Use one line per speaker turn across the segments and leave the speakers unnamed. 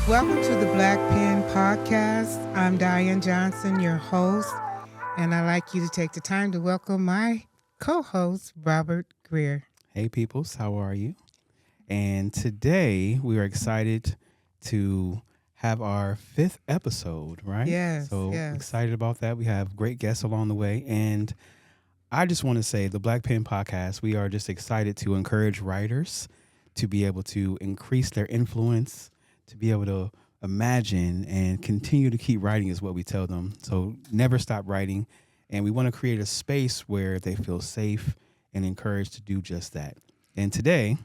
Welcome to the Black Pen Podcast. I'm Diane Johnson, your host, and I'd like you to take the time to welcome my co-host, Robert Greer.
Hey, peoples, how are you? And today we are excited to have our 5th episode, right?
Yes,
So
yes.
excited about that. We have great guests along the way. And I just want to say the Black Pen Podcast, we are just excited to encourage writers to be able to increase their influence, to be able to imagine and continue to keep writing is what we tell them. So never stop writing. And we want to create a space where they feel safe and encouraged to do just that. And today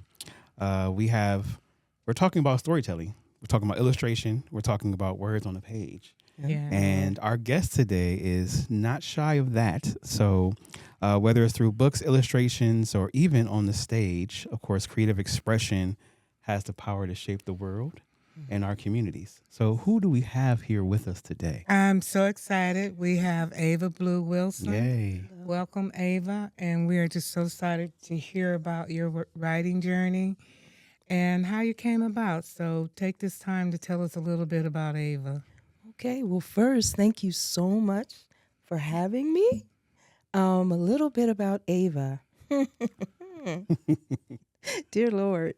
we're talking about storytelling. We're talking about illustration. We're talking about words on the page.
Yeah.
And our guest today is not shy of that. So whether it's through books, illustrations, or even on the stage, of course, creative expression has the power to shape the world and our communities. So who do we have here with us today?
I'm so excited. We have Ava Blu Wilson.
Yay.
Welcome, Ava. And we are just so excited to hear about your writing journey and how you came about. So take this time to tell us a little bit about Ava.
Okay, well, first, thank you so much for having me. A little bit about Ava. Dear Lord.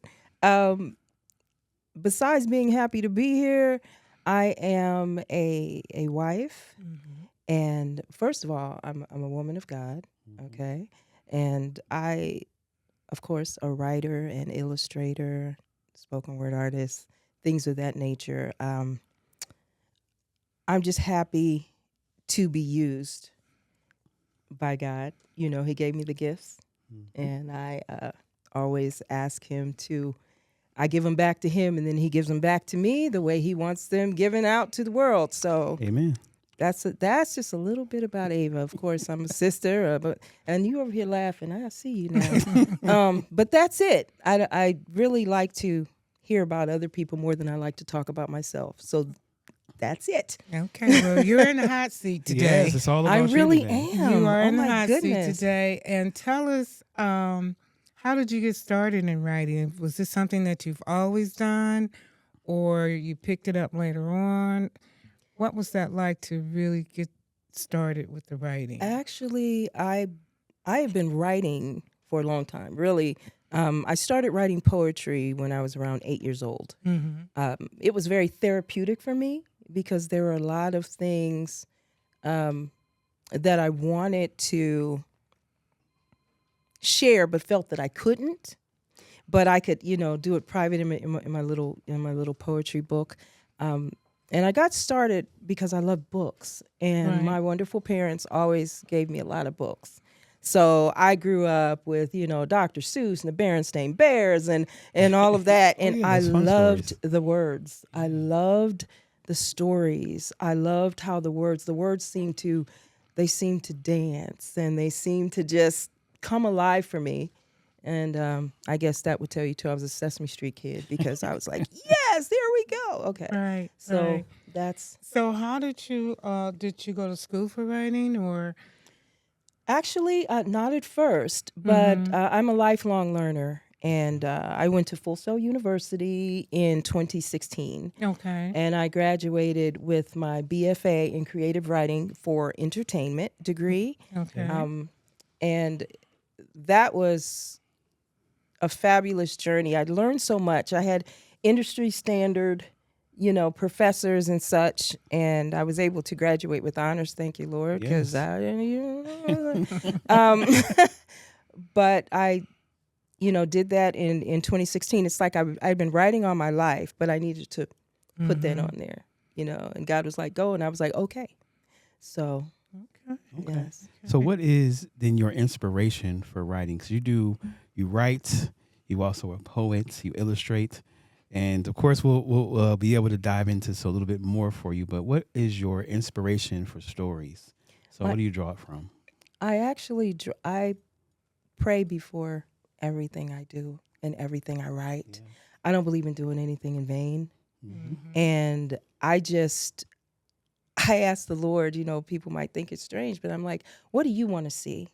Besides being happy to be here, I am a wife.
Mm-hmm.
And first of all, I'm a woman of God, okay? And I, of course, a writer and illustrator, spoken word artist, things of that nature. I'm just happy to be used by God. You know, he gave me the gifts, and I always ask him I give them back to him, and then he gives them back to me the way he wants them given out to the world. So
Amen.
that's just a little bit about Ava. Of course, I'm a sister, and you over here laughing. I see you now. But that's it. I really like to hear about other people more than I like to talk about myself. So that's it.
Okay, well, you're in the hot seat today.
Yes, it's all about
I
you
really
today.
am.
You are
Oh
in the
my
hot
goodness.
seat today. And tell us, how did you get started in writing? Was this something that you've always done or you picked it up later on? What was that like to really get started with the writing?
Actually, I have been writing for a long time. Really, I started writing poetry when I was around 8 years old.
Mm-hmm.
It was very therapeutic for me because there were a lot of things that I wanted to share, but felt that I couldn't. But I could, do it private in my little poetry book. And I got started because I love books, and
Right.
my wonderful parents always gave me a lot of books. So I grew up with, Dr. Seuss and the Berenstain Bears and all of that. And
yeah,
I
those fun
loved
stories.
the words. I loved the stories. I loved how the words seemed to dance, and they seemed to just come alive for me. And I guess that would tell you too, I was a Sesame Street kid because I was like, yes, there we go. Okay.
Right.
So
right.
that's
So how did you go to school for writing or?
actually not at first, but
Mhm.
I'm a lifelong learner. And I went to Full Sail University in 2016.
Okay.
And I graduated with my BFA in creative writing for entertainment degree.
Okay.
And that was a fabulous journey. I learned so much. I had industry standard, professors and such, and I was able to graduate with honors. Thank you, Lord, because
Yes.
I didn't. But I, did that in 2016. It's like I'd been writing all my life, but I needed to put that on there, And God was like, "Go," and I was like, "Okay." So,
Okay.
yes.
So what is then your inspiration for writing? Because you write, you also are a poet, you illustrate, and of course we'll be able to dive into this a little bit more for you. But what is your inspiration for stories? So what do you draw it from?
I actually I pray before everything I do and everything I write.
Yeah.
I don't believe in doing anything in vain.
Mhm.
And I ask the Lord, people might think it's strange, but I'm like, what do you want to see?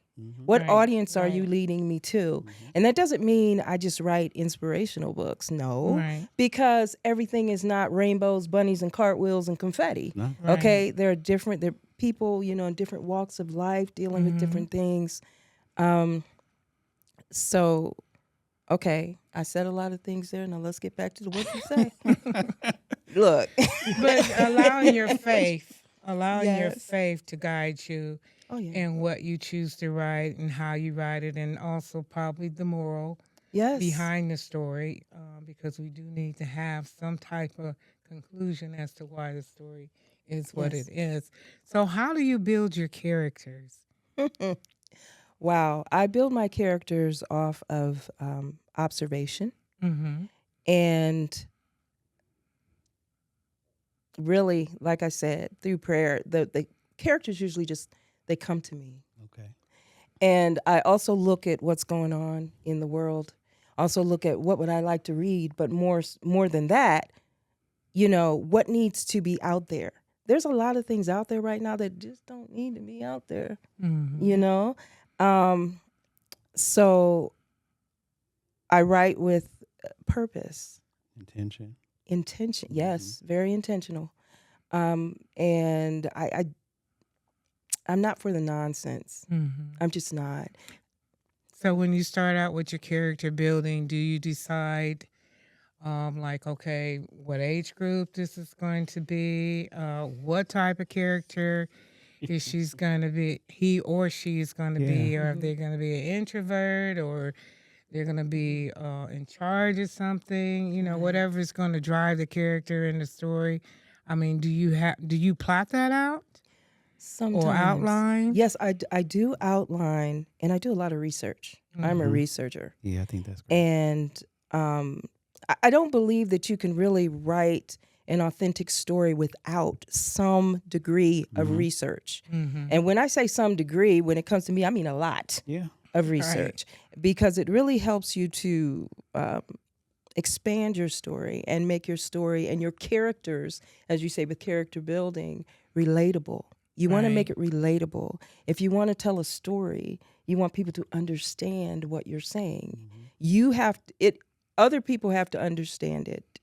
What
Right,
audience are you
right.
leading me to? And that doesn't mean I just write inspirational books. No,
Right,
because everything is not rainbows, bunnies, and cartwheels and confetti.
No.
right.
Okay, there are people, in different walks of life dealing with different things. So, okay, I said a lot of things there. Now let's get back to the what you say. Look.
But allowing your
Yes.
faith to guide you
Oh yeah.
in what you choose to write and how you write it, and also probably the moral
Yes.
behind the story, because we do need to have some type of conclusion as to why the story is what
Yes.
it is. So, how do you build your characters?
Wow. I build my characters off of observation
Mm-hmm.
and really, like I said, through prayer. The characters usually just they come to me.
Okay.
And I also look at what's going on in the world. Also look at what would I like to read, but more than that, what needs to be out there. There's a lot of things out there right now that just don't need to be out there,
Mm-hmm.
you know? So I write with purpose,
Intention.
yes, very intentional. And I'm not for the nonsense.
Mm-hmm.
I'm just not.
So, when you start out with your character building, do you decide, like, okay, what age group this is going to be? What type of character is she's going to be? He or she is going to
Yeah.
be, or if they're going to be an introvert, or they're going to be in charge of something,
Right.
whatever is going to drive the character in the story. I mean, do you plot that out
Sometimes.
or outline?
Yes, I do outline, and I do a lot of research. I'm a
Mhm.
researcher.
Yeah, I think that's great.
And I don't believe that you can really write an authentic story without some degree of research.
Mm-hmm.
And when I say some degree, when it comes to me, I mean a lot
Yeah.
of research because it really helps you to expand your story and make your story and your characters, as you say, with character building, relatable. You want to make it relatable. If you want to tell a story, you want people to understand what you're saying. You have it. Other people have to understand it,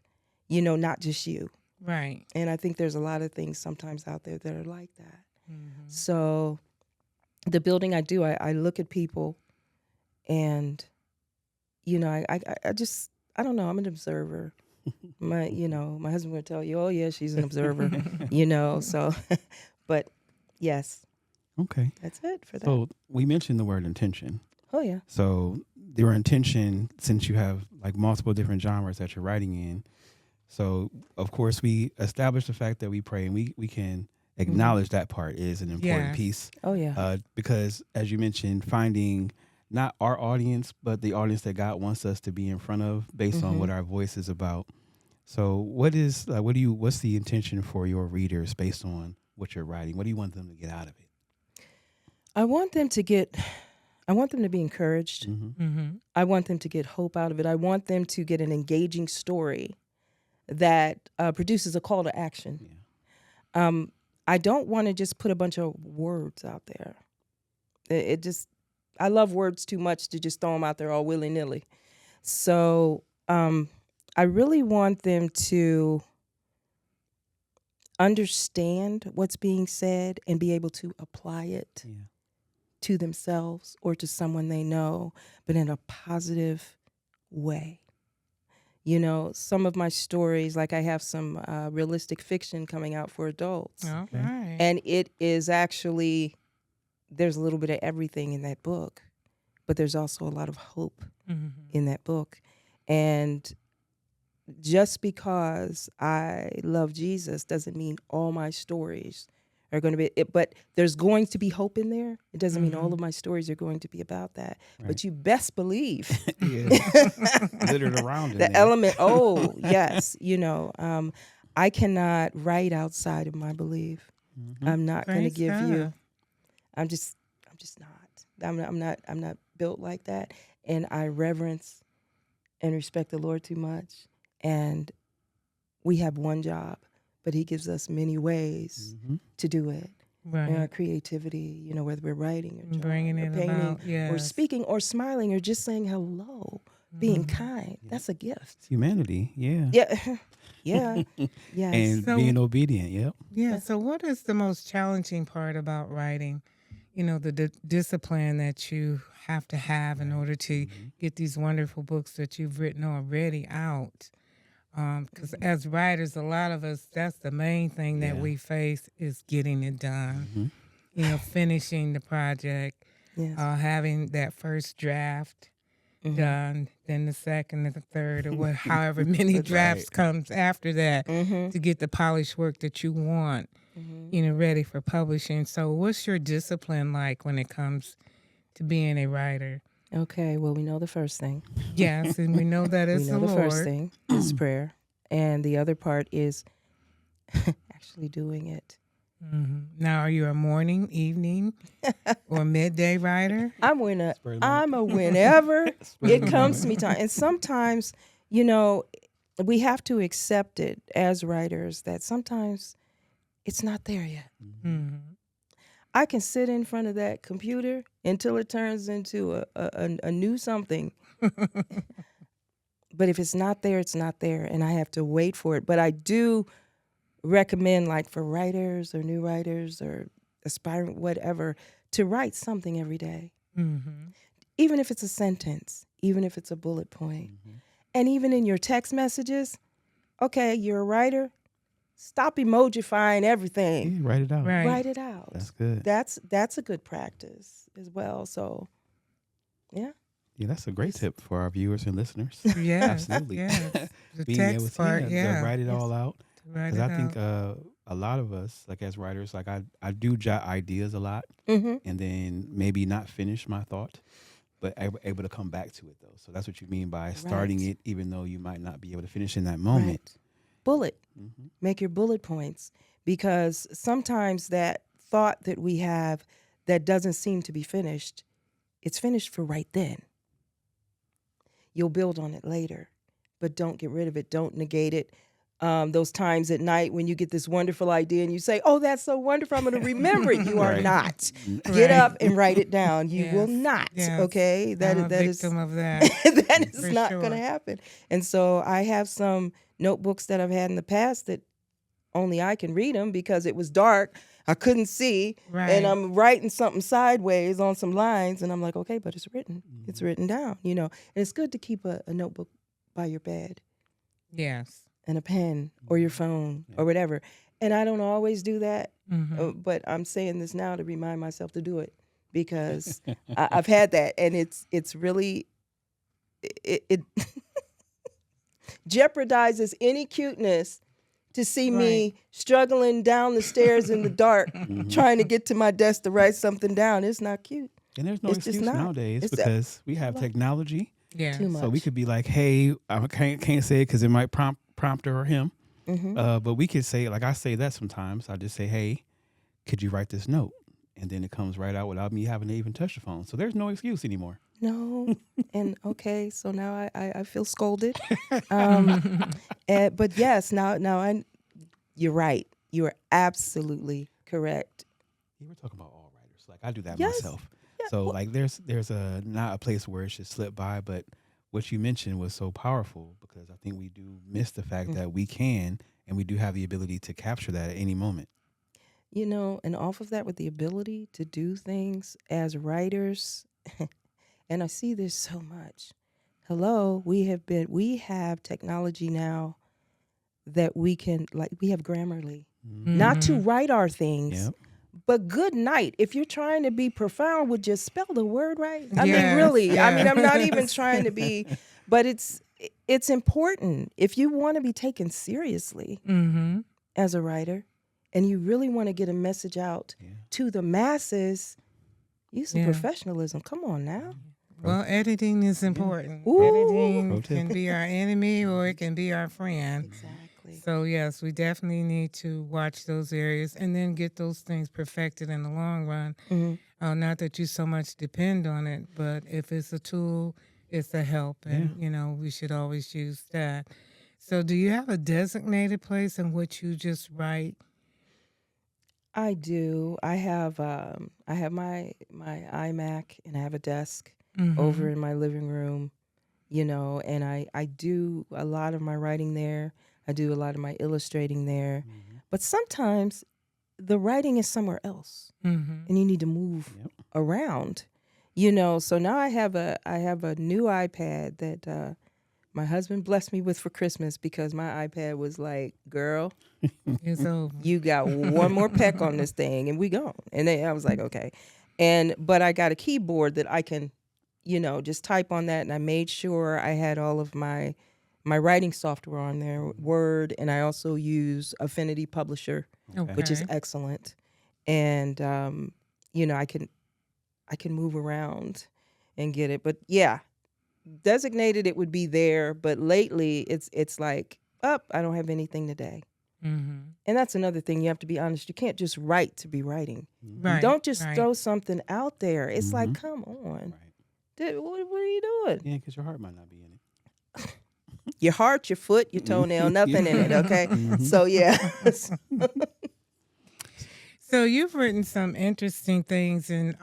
not just you.
Right.
And I think there's a lot of things sometimes out there that are like that.
Mm-hmm.
So the building I do, I look at people and, I don't know, I'm an observer. My husband would tell you, oh yeah, she's an observer, so, but yes,
Okay.
that's it for that.
So we mentioned the word intention.
Oh yeah.
So your intention, since you have like multiple different genres that you're writing in, so of course we establish the fact that we pray, and we can acknowledge that part is an important
Yes.
piece.
Oh yeah.
Because as you mentioned, finding not our audience, but the audience that God wants us to be in front of based on what our voice is about. So what's the intention for your readers based on what you're writing? What do you want them to get out of it?
I want them to be encouraged.
Mm-hmm.
I want them to get hope out of it. I want them to get an engaging story that produces a call to action.
Yeah.
I don't want to just put a bunch of words out there. I love words too much to just throw them out there all willy-nilly. So I really want them to understand what's being said and be able to apply it
Yeah.
to themselves or to someone they know, but in a positive way. Some of my stories, like I have some realistic fiction coming out for adults.
All
Okay.
right.
And it is actually, there's a little bit of everything in that book, but there's also a lot of hope
Mm-hmm.
in that book. And just because I love Jesus doesn't mean all my stories are going to be it, but there's going to be hope in there. It doesn't mean all of my stories are going to be about that.
Right.
But you best believe
Yeah. Littered around in
the
there.
element. Oh, yes. I cannot write outside of my belief.
Mhm.
I'm not going to
Great
give you.
stuff.
I'm just not. I'm not built like that. And I reverence and respect the Lord too much. And we have one job, but He gives us many ways
Mhm.
to do it.
Right.
creativity, whether we're writing or
Bringing
drawing or
it
painting
about.
or
Yes.
speaking or smiling or just saying hello, being kind.
Yeah.
That's a gift.
It's humanity. Yeah.
Yeah. Yeah. Yes.
And
So,
being obedient. Yep.
yeah.
Yeah.
So, what is the most challenging part about writing? The discipline that you have to have in
Right.
order to get these wonderful books that you've written already out. Because as writers, a lot of us, that's the main thing that
Yeah.
we face is getting it done.
Mhm.
Finishing the project,
Yes.
having that first draft
Mhm.
done, then the second and the third, or however many
That's
drafts comes after that
Mhm.
to get the polished work that you want,
Mhm.
ready for publishing. So, what's your discipline like when it comes to being a writer?
Okay. Well, we know the first thing.
Yes, and we know that
We
it's
know
the
the first
Lord.
thing is prayer, and the other part is actually doing it.
Now, are you a morning, evening, or midday writer?
I'm a whenever
Spur of
it
the
comes to me
moment.
time, and sometimes we have to accept it as writers that sometimes it's not there yet.
Mhm.
I can sit in front of that computer until it turns into a new something. But if it's not there, it's not there, and I have to wait for it. But I do recommend, like for writers or new writers or aspiring whatever, to write something every day,
Mhm.
even if it's a sentence, even if it's a bullet point, and even in your text messages. Okay, you're a writer. Stop emojifying everything.
Yeah, write it out.
Right.
Write it out.
That's good.
That's a good practice as well. So, yeah.
Yeah, that's a great tip for our viewers and listeners.
Yes.
Absolutely.
Yes. The
Being able
text
to,
part,
to write it
Yes.
all out.
To write
Because
it
I think
out.
a lot of us, like as writers, like I do jot ideas a lot
Mm-hmm.
and then maybe not finish my thought, but able to come back to it though. So that's what you mean by starting
Right.
it, even though you might not be able to finish in that moment.
Right. Bullet.
Mhm.
Make your bullet points, because sometimes that thought that we have that doesn't seem to be finished, it's finished for right then. You'll build on it later, but don't get rid of it. Don't negate it. Those times at night when you get this wonderful idea and you say, "Oh, that's so wonderful, I'm going to remember it." You are
Right.
not. Get
Right.
up and write it down. You will
Yes.
not.
Yes.
Okay,
I'm a
that
victim
is
of that.
that is
For
not
sure.
going to happen. And so I have some notebooks that I've had in the past that only I can read them because it was dark. I couldn't see,
Right.
and I'm writing something sideways on some lines, and I'm like, okay, but it's written. It's written down, And it's good to keep a notebook by your bed
Yes.
and a pen or your phone or whatever. And I don't always do that, but I'm saying this now to remind myself to do it, because I've had that, and it's really it jeopardizes any cuteness to see me struggling down the stairs in the dark, trying to get to my desk to write something down. It's not cute.
And there's no
It's just
excuse
not.
nowadays
It's
because we have technology.
Yes.
Too much.
So we could be like, hey, I can't say it because it might prompt her or him. But we could say, like I say that sometimes. I just say, hey, could you write this note? And then it comes right out without me having to even touch the phone. So there's no excuse anymore.
No. And okay, so now I feel scolded. But yes, now you're right. You are absolutely correct.
Yeah, we're talking about all writers. Like I do that
Yes.
myself.
Yeah,
So
well-
like there's a not a place where it should slip by, but what you mentioned was so powerful because I think we do miss the fact that we can and we do have the ability to capture that at any moment.
And off of that, with the ability to do things as writers, and I see this so much. Hello, we have technology now that we can, like, we have Grammarly, not to write our things,
Yep.
but good night. If you're trying to be profound, would just spell the word right. I mean,
Yes,
really. I mean,
yeah.
I'm not even trying to be, but it's important if you want to be taken seriously
Mm-hmm.
as a writer, and you really want to get a message out to the masses. Use some
Yeah.
professionalism. Come on now.
Well, editing is important.
Ooh.
Editing
Pro tip.
can be our enemy or it can be our friend.
Exactly.
So, yes, we definitely need to watch those areas and then get those things perfected in the long run. Not that you so much depend on it, but if it's a tool, it's a help. And, we should always use that. So, do you have a designated place in which you just write?
I do. I have my iMac, and I have a desk over
Mm-hmm.
in my living room, you know, and I do a lot of my writing there. I do a lot of my illustrating there.
Mm-hmm.
But sometimes the writing is somewhere else
Mm-hmm.
and you need to move
Yep.
around. You know, so now I have a new iPad that my husband blessed me with for Christmas because my iPad was like, girl,
It's over.
you got one more peck on this thing and we gone. And then I was like, okay. But I got a keyboard that I can, you know, just type on that, and I made sure I had all of my writing software on there, Word, and I also use Affinity Publisher, which is
Okay.
excellent. And you know, I can move around and get it. But yeah, designated it would be there, but lately it's like, up, I don't have anything today.
Mm-hmm.
And that's another thing, you have to be honest. You can't just write to be writing.
Mm-hmm.
Right.
Don't just
Right.
throw something out there. It's like,
Mm-hmm.
come on.
Right.
What are you doing?
Yeah, because your heart might not be in it.
Your heart, your foot, your toenail, nothing in it, okay?
Mhm.
So yeah.
So you've written some interesting things, and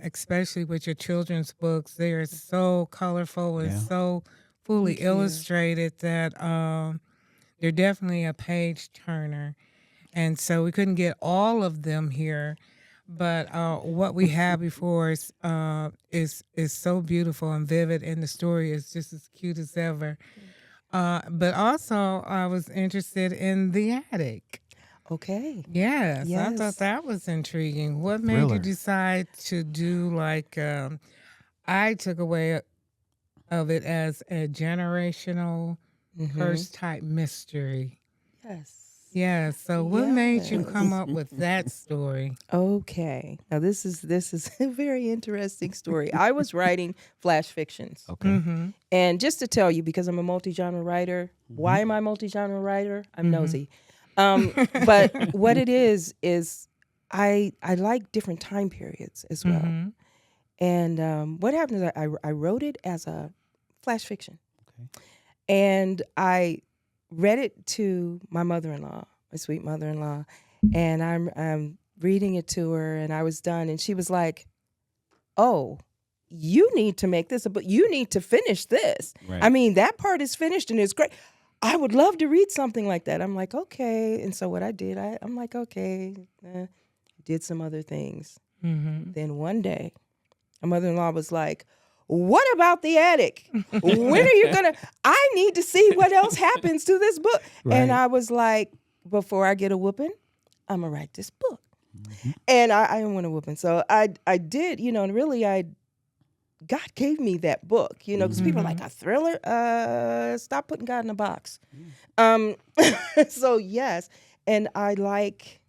especially with your children's books, they are so colorful and
Yeah.
so fully
Thank you.
illustrated that they're definitely a page turner. And so we couldn't get all of them here, but what we have before is so beautiful and vivid, and the story is just as cute as ever. But also, I was interested in the attic.
Okay.
Yes, I thought
Yes.
that was intriguing. What made you
Thriller.
decide to do like I took away of it as a generational
Mm-hmm.
curse type mystery.
Yes.
Yeah, so what made you come
Yes.
up with that story?
Okay. Now this is a very interesting story. I was writing flash fictions.
Okay.
Mm-hmm.
And just to tell you, because I'm a multi-genre writer, why am I a multi-genre writer? I'm nosy. But what it is I like different time periods as well.
Mm-hmm.
And what happened is I wrote it as a flash fiction.
Okay.
And I read it to my mother-in-law, my sweet mother-in-law, and I'm reading it to her, and I was done, and she was like, "Oh, you need to make this, but you need to finish this.
Right.
I mean, that part is finished and it's great. I would love to read something like that." I'm like, okay. And so what I did, I'm like, okay, did some other things.
Mm-hmm.
Then one day, my mother-in-law was like, "What about the attic? When are you gonna? I need to see what else happens to this book."
Right.
And I was like, before I get a whooping, I'm gonna write this book.
Mm-hmm.
And I didn't want a whooping, so I did, you know, and really God gave me that book, you know, because people are like, a thriller? Stop putting God in a box. So yes, and I like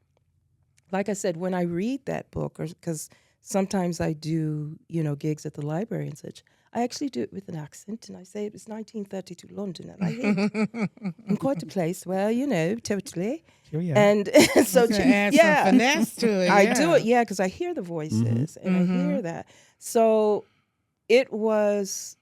I said, when I read that book, or because sometimes I do, you know, gigs at the library and such, I actually do it with an accent, and I say it was 1932 London, and I hate in quite a place. Well, you know, totally.
Sure, yeah.
And so,
To add
yeah,
some finesse to it.
I do it, yeah, because I hear the voices and I hear that. So it was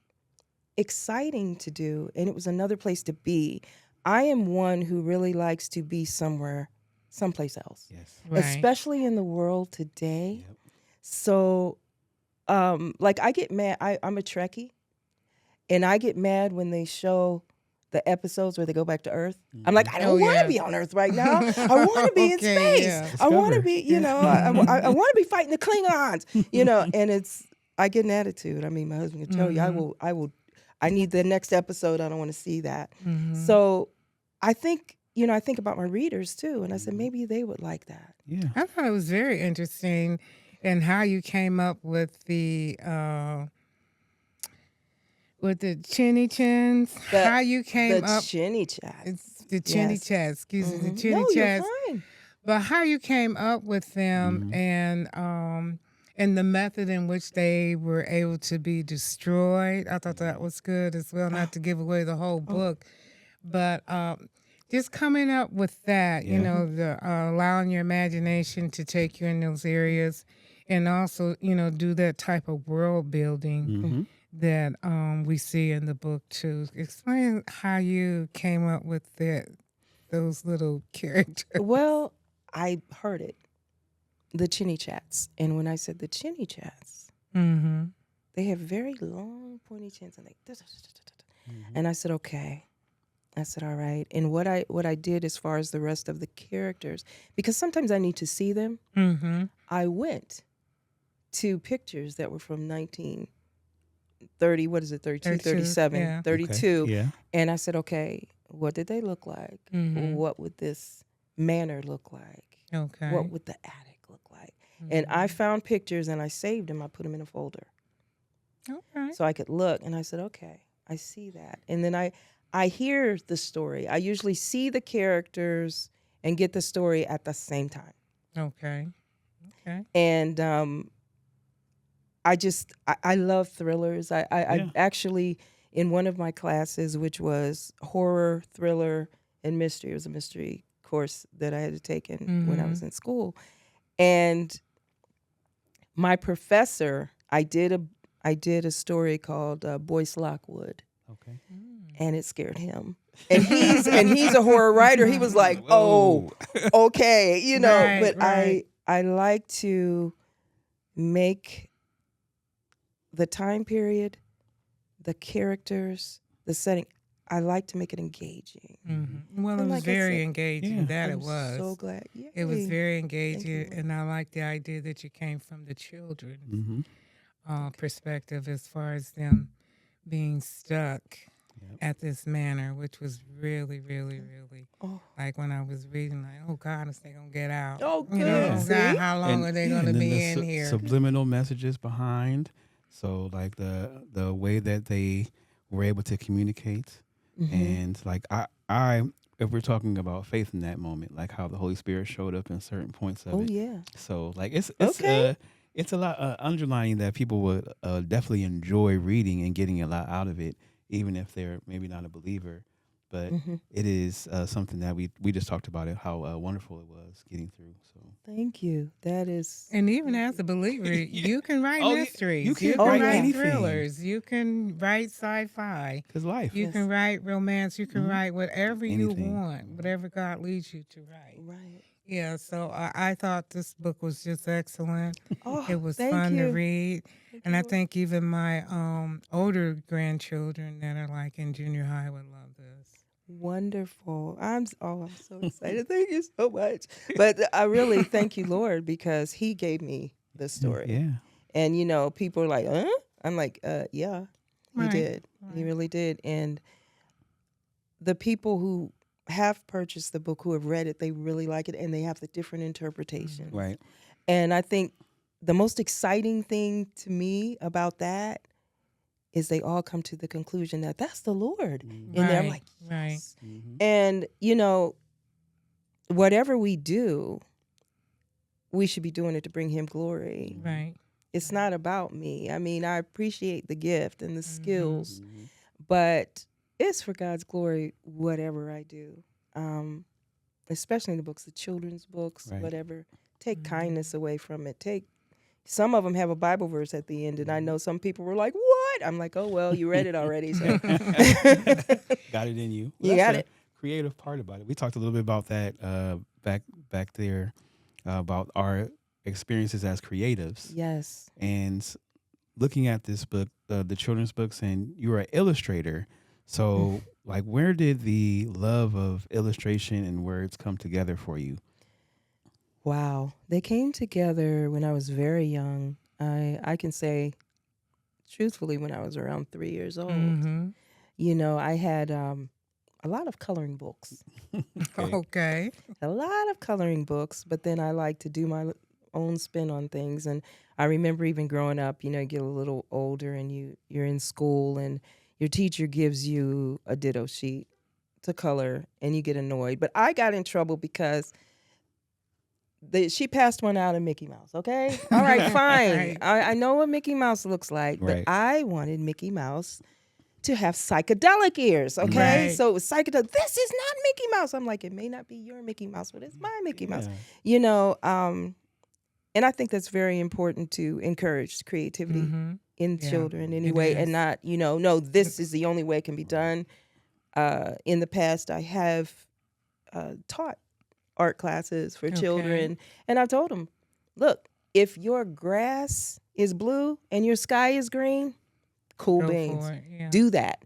exciting to do, and it was another place to be. I am one who really likes to be someplace else,
Yes.
Right.
especially in the world today.
Yep.
So, like I get mad. I'm a Trekkie, and I get mad when they show the episodes where they go back to Earth. I'm like, I don't want to be on Earth right now. I want to be in
Okay,
space.
yeah.
I want to
Discover.
be, you know, I want to be fighting the Klingons, you know. And I get an attitude. I mean, my husband can tell you, I need the next episode. I don't want to see that. So I think, you know, I think about my readers too, and I said maybe they would like that.
Yeah.
I thought it was very interesting and how you came up with the chinny chins. How you came
The
up
chinny chat.
it's the chinny
Yes.
chats, excuse me, the
Mhm.
chinny
No, you're
chats.
fine.
But how you came up with them and the method in which they were able to be destroyed. I thought that was good as well, not to give away the whole book. But just coming up with that, you
Yeah.
know, the allowing your imagination to take you in those areas, and also, you know, do that type of world building
Mm-hmm.
that we see in the book too. Explain how you came up with those little characters.
Well, I heard it. the Chinny Chats. And when I said the Chinny Chats,
Mm-hmm.
they have very long, pointy chins, and
Mhm.
and I said, okay. I said, all right. And what I did as far as the rest of the characters, because sometimes I need to see them,
Mm-hmm.
I went to pictures that were from 1930, what is it, 32,
32,
37,
yeah.
32.
Yeah.
And I said, okay, what did they look like?
Mm-hmm.
What would this manor look like?
Okay.
What would the attic look like? And I
Mm-hmm.
found pictures and I saved them. I put them in a folder
Okay.
so I could look. And I said, okay, I see that. And then I hear the story. I usually see the characters and get the story at the same time.
Okay. Okay.
And I love thrillers. I
Yeah.
actually, in one of my classes, which was horror, thriller, and mystery, it was a mystery course that I had to take when I was in school. And my professor, I did a story called Boyce Lockwood,
Okay.
and it scared him. And he's a horror writer. He was like, "Oh, okay," you know.
Right,
but
right.
I like to make the time period, the characters, the setting. I like to make it engaging.
Mm-hmm. Well, it
And
was
like I
very
said,
engaging.
Yeah.
That
I'm
it was.
so glad. Yay.
It was very
you,
engaging,
Lord.
and I like the idea that you came from the children's
Mm-hmm.
perspective as far as them being stuck
Yep.
at this manor, which was really, really, really
Oh,
like when I was reading, like, oh God, is they gonna get out?
Oh,
You know,
good.
oh
See?
God, how long are they
yeah,
gonna
and then
be
the
in here?
subliminal messages behind. So like the way that they were able to communicate,
Mhm.
and like I if we're talking about faith in that moment, like how the Holy Spirit showed up in certain points of
Oh
it.
yeah.
So like it's
Okay.
it's a lot underlining that people would definitely enjoy reading and getting a lot out of it, even if they're maybe not a believer. But
Mhm.
it is something that we just talked about it, how wonderful it was getting through. So
Thank you. That is.
And even as a believer, you can write
Oh, yeah.
mysteries.
You can
Oh,
can
write
yeah.
write
anything.
thrillers. You can write sci-fi.
Cause life.
You
Yes.
can write romance. You can
Mhm.
write whatever you
Anything.
want, whatever God leads you to write.
Right.
Yeah, so I thought this book was just excellent.
Oh,
It was
thank
fun to
you.
read.
Thank
And
you,
I
Lord.
think even my older grandchildren that are like in junior high would love this.
Wonderful. I'm so excited. Thank you so much. But I really thank you, Lord, because He gave me the story.
Yeah.
And people are like, "Huh?" I'm like, yeah, He
Right,
did. He
right.
really did. And the people who have purchased the book, who have read it, they really like it, and they have the different interpretations.
Right.
And I think the most exciting thing to me about that is they all come to the conclusion that that's the Lord.
Mhm.
And they're
Right,
like,
right.
yes.
Mhm.
And, whatever we do, we should be doing it to bring Him glory.
Right.
It's not about me. I mean, I appreciate the gift and the skills,
Mhm.
but it's for God's glory, whatever I do. Especially in the books, the children's books,
Right.
whatever. Take kindness away from it. Some of them have a Bible verse at the end, and I know some people were like, "What?" I'm like, "Oh well, you read it already, so
Got it in you.
You
That's
got
the
it.
creative part about it. We talked a little bit about that back there about our experiences as creatives,
Yes.
and looking at this book, the children's books, and you're an illustrator. So, like, where did the love of illustration and words come together for you?
Wow. They came together when I was very young. I can say truthfully when I was around 3 years old.
Mm-hmm.
I had a lot of coloring books.
Okay.
Okay.
A lot of coloring books, but then I like to do my own spin on things. And I remember even growing up, you get a little older and you're in school and your teacher gives you a ditto sheet to color and you get annoyed. But I got in trouble because she passed one out of Mickey Mouse, okay? All right, fine.
Right.
I know what Mickey Mouse looks like, but
Right.
I wanted Mickey Mouse to have psychedelic ears, okay?
Right.
So it was psychedelic. This is not Mickey Mouse. I'm like, it may not be your Mickey Mouse, but it's my Mickey Mouse.
Yeah.
And I think that's very important to encourage creativity
Mm-hmm.
in
Yeah,
children
it
anyway,
is.
and not, no, this is the only way it can be done. In the past, I have taught art classes for
Okay.
children, and I told them, look, if your grass is blue and your sky is green, cool
Go
beans.
for it. Yeah.
Do that.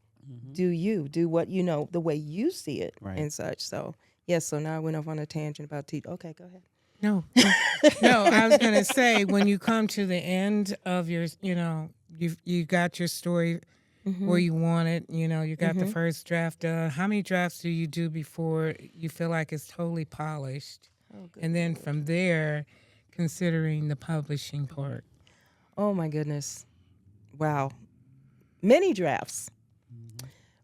Do what you know, the way you see it
Right.
and such. So, yes, so now I went off on a tangent about teeth. Okay, go ahead.
No, no. I was gonna say when you come to the end of your, you got your story where you want it. You got the first draft done. How many drafts do you do before you feel like it's totally polished?
Oh, good
And then
Lord.
from there, considering the publishing part.
Oh, my goodness. Wow. Many drafts.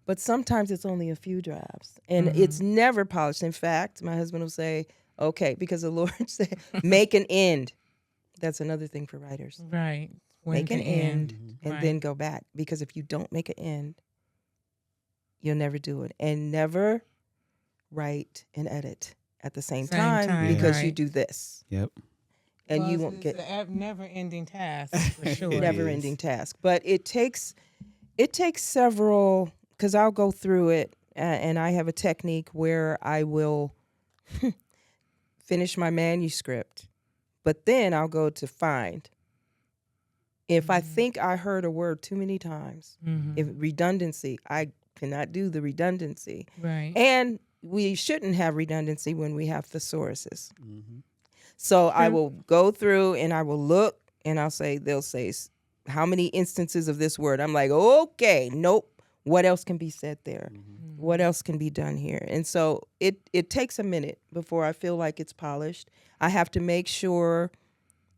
But sometimes it's only a few drafts. And it's never polished. In fact, my husband will say, okay, because the Lord said, make an end. That's another thing for writers.
Right. When
Make
to
an end and
Right.
then go back. Because if you don't make an end, you'll never do it. And never write and edit at the same time because you
right.
do this.
Yep.
And you
Well,
won't
it's
get
a never-ending task for sure.
It
never-ending
is.
task. But it takes several, because I'll go through it, and I have a technique where I will finish my manuscript, but then I'll go to find. If I think I heard a word too many times, if redundancy, I cannot do the redundancy.
Right.
And we shouldn't have redundancy when we have thesauruses. So I will go through and I will look and they'll say, how many instances of this word? I'm like, okay, nope. What else can be said there? What else can be done here? And so it takes a minute before I feel like it's polished. I have to make sure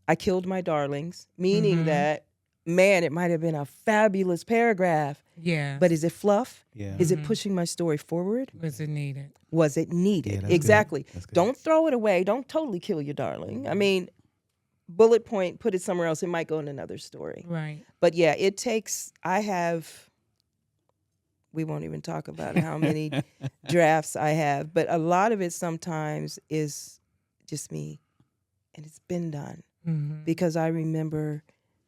I killed my darlings, meaning that, man, it might have been a fabulous paragraph,
Yeah.
but is it fluff?
Yeah.
Is it pushing my story forward?
Was it needed?
Was it needed?
Yeah, that's
Exactly.
good. That's good.
Don't throw it away. Don't totally kill your darling. I mean, bullet point, put it somewhere else. It might go in another story.
Right.
But yeah, it takes, we won't even talk about how many drafts I have, but a lot of it sometimes is just me, and it's been done. Because I remember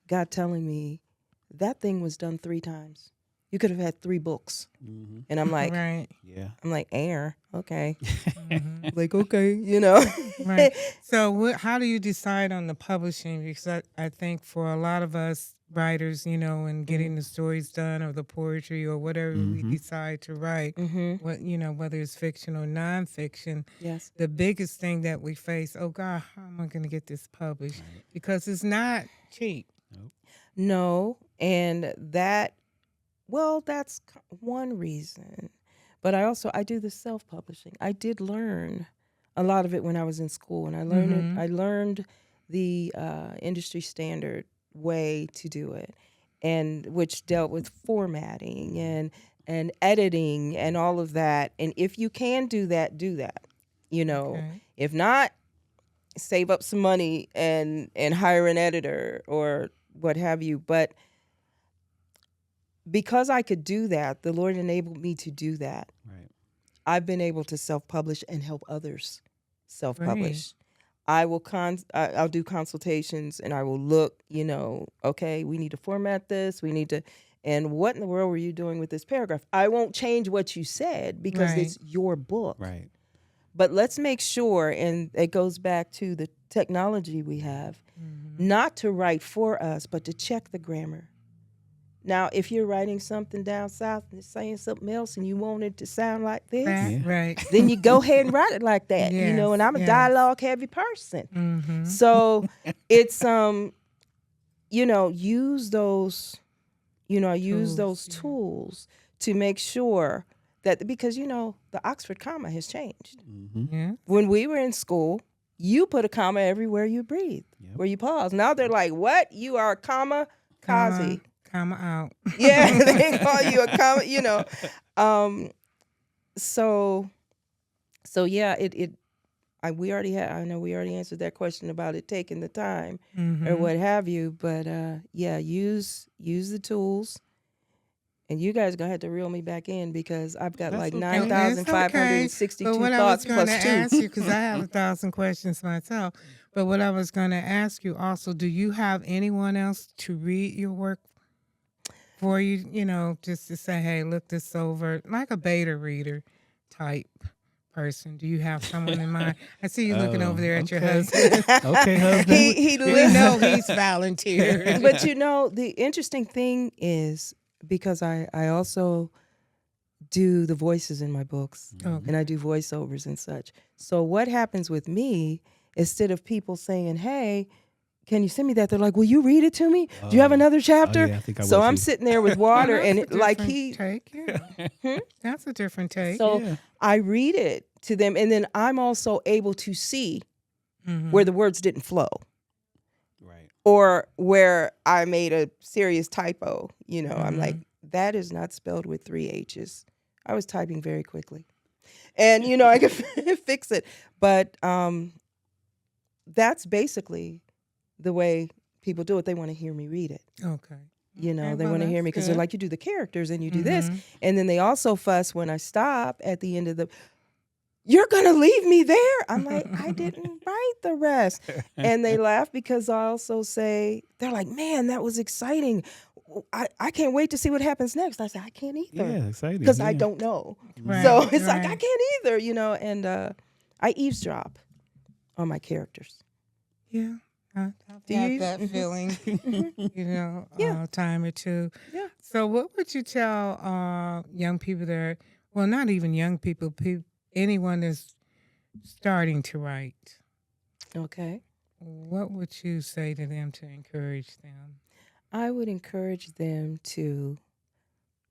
God telling me that thing was done 3 times. You could have had 3 books. And I'm like,
Right.
Yeah.
air, okay.
Mhm.
Like, okay,
Right. So how do you decide on the publishing? Because I think for a lot of us writers, and getting the stories done or the poetry or whatever we decide to write, whether it's fiction or nonfiction,
Yes.
the biggest thing that we face, oh God, how am I going to get this published? Because it's not cheap.
No, and that's one reason. But I do the self-publishing. I did learn a lot of it when I was in school, and I learned the industry standard way to do it, and which dealt with formatting and editing and all of that. And if you can do that, do that.
Okay.
If not, save up some money and hire an editor or what have you. But because I could do that, the Lord enabled me to do that.
Right.
I've been able to self-publish and help others self-publish. I'll do consultations and I will look, okay, we need to format this. And what in the world were you doing with this paragraph? I won't change what you said because
Right.
it's your book.
Right.
But let's make sure, and it goes back to the technology we have, not to write for us, but to check the grammar. Now, if you're writing something down south and it's saying something else and you want it to sound like this,
That, right.
then you go ahead and write it like that,
Yes,
and I'm a
yes.
dialogue heavy person.
Mm-hmm.
So it's, use those, I use those
Tools, yeah.
tools to make sure that, because, the Oxford comma has changed.
Yeah.
When we were in school, you put a comma everywhere you breathe,
Yep.
where you pause. Now they're like, what? You are a comma, Kazi.
Comma out.
Yeah, they call you a comma, So yeah, we already I know we already answered that question about it taking the time or what have you, but yeah, use the tools. And you guys gonna have to reel me back in because I've got
That's
like
okay.
9,562
But what I was
thoughts
going to
plus 2.
ask you, because I have 1,000 questions myself, but what I was going to ask you also, do you have anyone else to read your work for you, just to say, hey, look this over, like a beta reader type person? Do you have someone in mind? I see you looking over there at your
okay.
husband.
Okay, husband.
he
We know he's volunteered.
But the interesting thing is, because I also do the voices in my books,
Okay.
and I do voiceovers and such. So what happens with me, instead of people saying, "Hey, can you send me that?" They're like, "Will you read it to me? Do you have another chapter?"
yeah, I think I
So
will
I'm
too.
sitting there with
Well,
water,
that's
and
a
it, like
different take. Yeah. That's a different take.
So
Yeah.
I read it to them, and then I'm also able to see
Mhm.
where the words didn't flow,
Right.
or where I made a serious typo. I'm like,
Mm-hmm.
that is not spelled with 3 H's. I was typing very quickly. And, I could fix it. But that's basically the way people do it. They want to hear me read it.
Okay.
They
well,
want to hear
that's
me because they're
good.
like, you do the characters and you do this.
Mhm.
And then they also fuss when I stop at the end of you're going to leave me there. I'm like, I didn't write the rest. And they laugh because I also say, they're like, man, that was exciting. I can't wait to see what happens next. I say, I can't either.
Yeah, exciting.
Because I
yeah.
don't know.
Right,
So it's like, I
right.
can't either, and I eavesdrop on my characters.
Yeah. I've
Do
had
you?
that
Mhm.
feeling,
Yeah.
a time or two.
Yeah.
So what would you tell young people that well, not even young people, anyone that's starting to write?
Okay.
What would you say to them to encourage them?
I would encourage them to,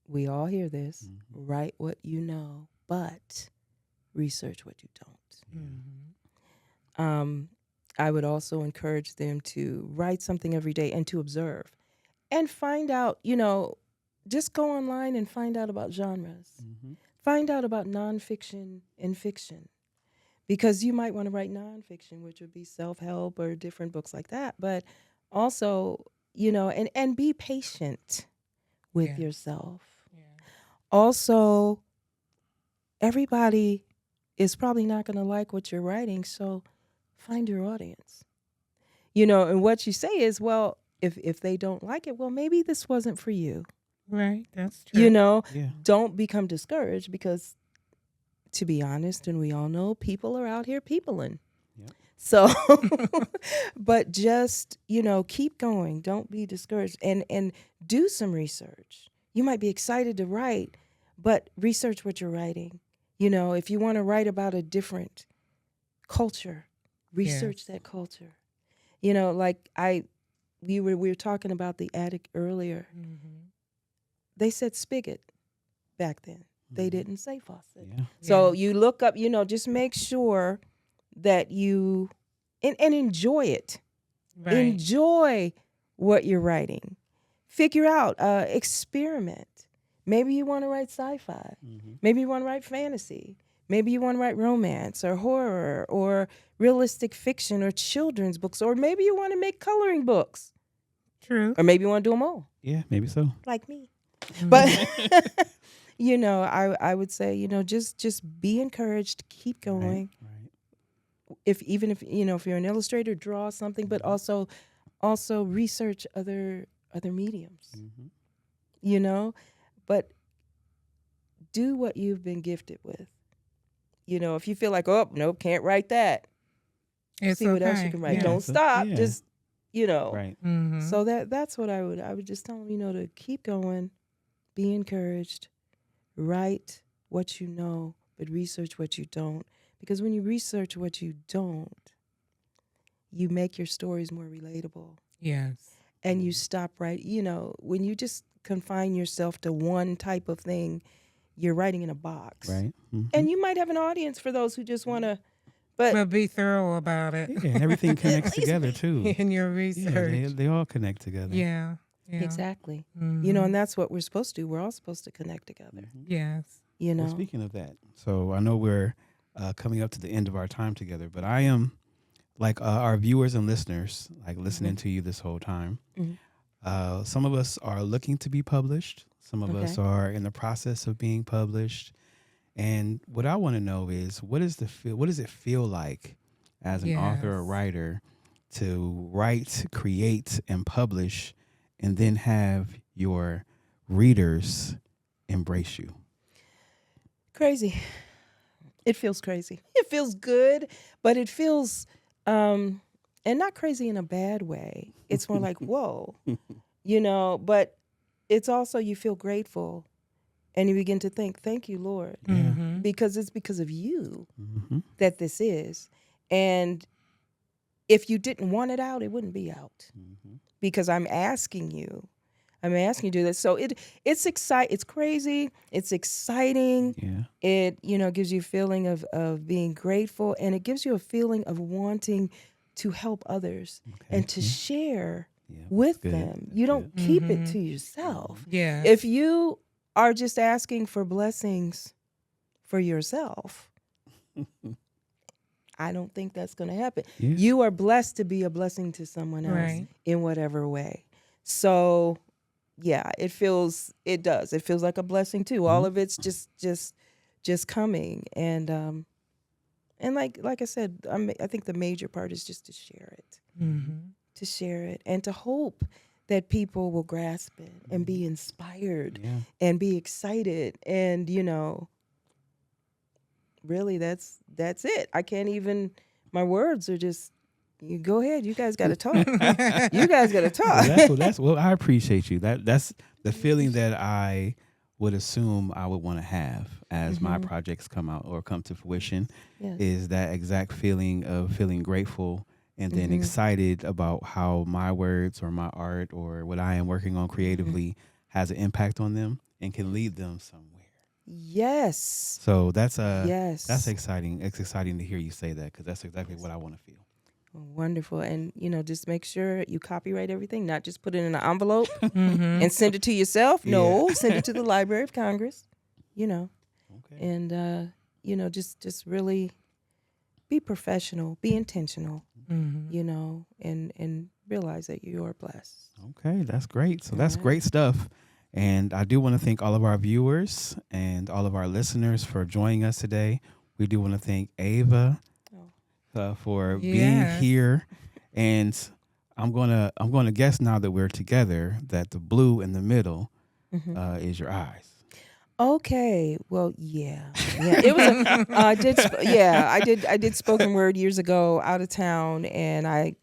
we all hear this,
Mhm.
write what you know, but research what you don't.
Mm-hmm.
I would also encourage them to write something every day and to observe and find out, just go online and find out about genres.
Mhm.
Find out about nonfiction and fiction, because you might want to write nonfiction, which would be self-help or different books like that. But also, and be patient with
Yeah.
yourself.
Yeah.
Also, everybody is probably not going to like what you're writing, so find your audience. And what you say is, well, if they don't like it, well, maybe this wasn't for you.
Right. That's true.
Yeah.
Don't become discouraged, because, to be honest, and we all know, people are out here peopling.
Yep.
So, but just, keep going. Don't be discouraged, and do some research. You might be excited to write, but research what you're writing. If you want to write about a different culture, research that culture. Like we were talking about the attic earlier.
Mm-hmm.
They said spigot back then. They
Mhm.
didn't say faucet.
Yeah.
So you look up, just make sure that you and enjoy it.
Right.
Enjoy what you're writing. Figure out, experiment. Maybe you want to write sci-fi.
Mhm.
Maybe you want to write fantasy. Maybe you want to write romance or horror or realistic fiction or children's books. Or maybe you want to make coloring books.
True.
Or maybe you want to do them all,
Yeah, maybe so.
like me.
Mhm.
But I would say, just be encouraged, keep going.
Right.
If you're an illustrator, draw something, but
Mhm.
also research other mediums.
Mhm.
But do what you've been gifted with. If you feel like, oh nope, can't write that,
It's
see what else
okay.
you can write.
Yeah.
Don't stop.
Yeah.
Just
Right.
Mm-hmm.
So that's what I would just tell them, to keep going, be encouraged, write what you know, but research what you don't. Because when you research what you don't, you make your stories more relatable.
Yes.
And you stop when you just confine yourself to one type of thing, you're writing in a box.
Right. Mhm.
And you might have an audience for those who just want to, but
But be thorough about it
Yeah, and everything connects
least
together too.
in your
Yeah,
research.
they all connect together.
Yeah. Yeah.
exactly.
Mhm.
And that's what we're supposed to do. We're all supposed to connect together.
Mhm.
Yes.
Well, speaking of that, so I know we're coming up to the end of our time together, but I am like our viewers and listeners, like listening to you this whole time.
Mhm.
Some of us are looking to be published. Some of us
Okay.
are in the process of being published. And what I want to know is what does it feel like as an author or
Yes.
writer to write, create, and publish, and then have your readers embrace you?
Crazy. It feels crazy. It feels good, but it feels, and not crazy in a bad way. It's more like, whoa, but it's also, you feel grateful and you begin to think, thank you, Lord, because it's because of you that this is. And if you didn't want it out, it wouldn't be out because I'm asking you to do this. So it's exciting. It's crazy. It's exciting.
Yeah.
It, gives you a feeling of being grateful, and it gives you a feeling of wanting to help others and to share with them. You don't keep it to yourself.
Yeah.
If you are just asking for blessings for yourself, I don't think that's going to happen.
Yeah.
You are blessed to be a blessing to someone else in whatever way. So, yeah, it feels like a blessing too. All of it's just coming, and like I said, I think the major part is just to share it, to share it, and to hope that people will grasp it and be inspired and be excited, and really, that's it. I can't even. My words are just. You go ahead. You guys got to talk. You guys got to talk.
Well, I appreciate you. That's the feeling that I would assume I would want to have as my projects come out or come to fruition.
Yes.
Is that exact feeling of feeling grateful and then excited about how my words or my art or what I am working on creatively has an impact on them and can lead them somewhere.
Yes.
So that's
yes.
exciting. It's exciting to hear you say that because that's exactly what I want to feel.
Wonderful. And, just make sure you copyright everything, not just put it in an envelope and send it to yourself. No, send it to the Library of Congress,
Okay.
and, just really be professional, be intentional, and realize that you are blessed.
Okay, that's great. So that's great stuff. And I do want to thank all of our viewers and all of our listeners for joining us today. We do want to thank Ava for being here. And I'm gonna guess now that we're together that the blue in the middle is your eyes.
Okay. Well, yeah. It was. I did spoken word years ago out of town, and I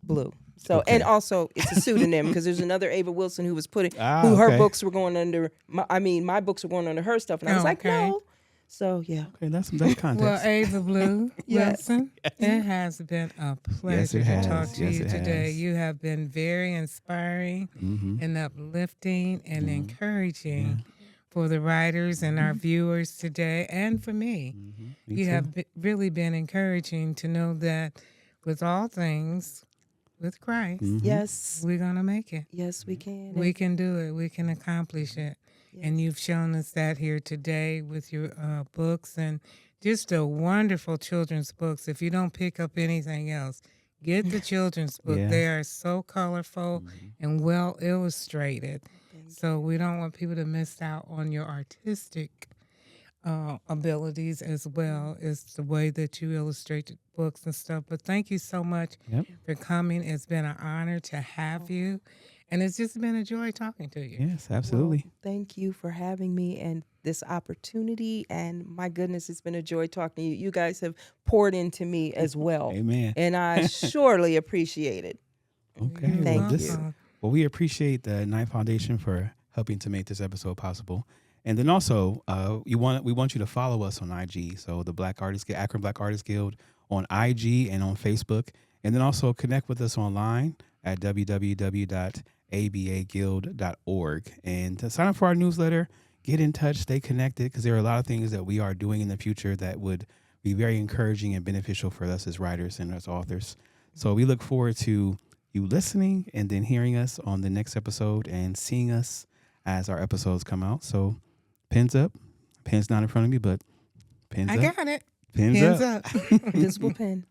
blue. So and also it's a pseudonym because there's another Ava Wilson who was her books were going under. My books were going under her stuff, and I was like, no. So yeah.
Okay, that's context.
Well, Ava Blu Wilson, it has been a pleasure to talk to you today. You have been very inspiring and uplifting and encouraging for the writers and our viewers today, and for me. You have really been encouraging to know that with all things, with Christ,
yes,
we're going to make it.
Yes, we can.
We can do it. We can accomplish it. Yes. And you've shown us that here today with your books and just a wonderful children's books. If you don't pick up anything else, get the children's book. They are so colorful and well illustrated. So we don't want people to miss out on your artistic abilities as well as the way that you illustrate the books and stuff. But thank you so much for coming. It's been an honor to have you. And it's just been a joy talking to you.
Yes, absolutely.
Well, thank you for having me and this opportunity. And my goodness, it's been a joy talking to you. You guys have poured into me as well.
Amen.
And I surely appreciate it.
Okay.
Thank you.
Well, we appreciate the Knight Foundation for helping to make this episode possible. And then also, we want you to follow us on IG. So the Akron Black Artist Guild on IG and on Facebook. And then also connect with us online at www.abaguild.org. And to sign up for our newsletter, get in touch, stay connected, because there are a lot of things that we are doing in the future that would be very encouraging and beneficial for us as writers and as authors. So we look forward to you listening and then hearing us on the next episode and seeing us as our episodes come out. So pens up. Pen's not in front of me, but pens up.
I got it.
Pens up.
Invisible pen.